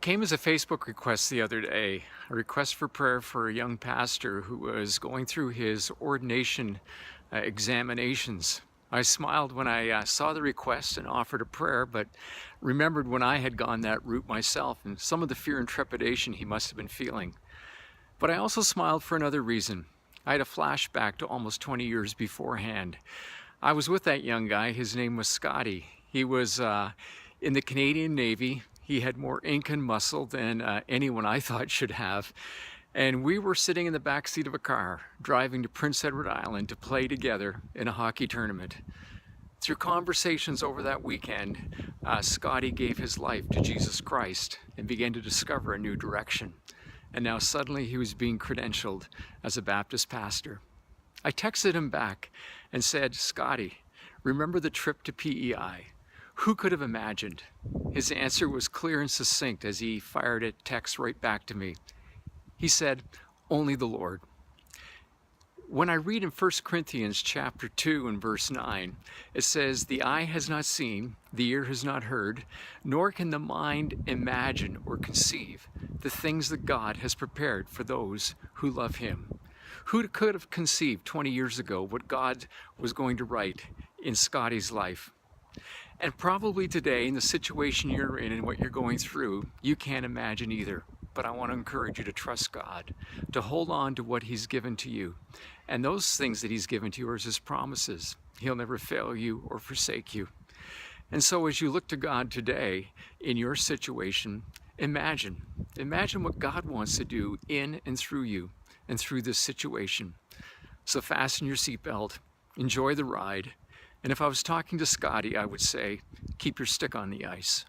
came as a Facebook request the other day, a request for prayer for a young pastor who was going through his ordination examinations. I smiled when I saw the request and offered a prayer, but remembered when I had gone that route myself and some of the fear and trepidation he must have been feeling. But I also smiled for another reason. I had a flashback to almost 20 years beforehand. I was with that young guy. His name was Scotty. He was in the Canadian Navy. He had more ink and muscle than anyone I thought should have. And we were sitting in the back seat of a car, driving to Prince Edward Island to play together in a hockey tournament. Through conversations over that weekend, Scotty gave his life to Jesus Christ and began to discover a new direction. And now suddenly he was being credentialed as a Baptist pastor. I texted him back and said, "Scotty, remember the trip to PEI? Who could have imagined?" His answer was clear and succinct as he fired a text right back to me. He said, "Only the Lord." When I read in 1 Corinthians chapter 2 and verse 9, it says, "The eye has not seen, the ear has not heard, nor can the mind imagine or conceive the things that God has prepared for those who love Him." Who could have conceived 20 years ago what God was going to write in Scotty's life? And probably today, in the situation you're in and what you're going through, you can't imagine either. But I want to encourage you to trust God, to hold on to what He's given to you. And those things that He's given to you are His promises. He'll never fail you or forsake you. And so as you look to God today in your situation, imagine what God wants to do in and through you and through this situation. So fasten your seatbelt, enjoy the ride. And if I was talking to Scotty, I would say, keep your stick on the ice.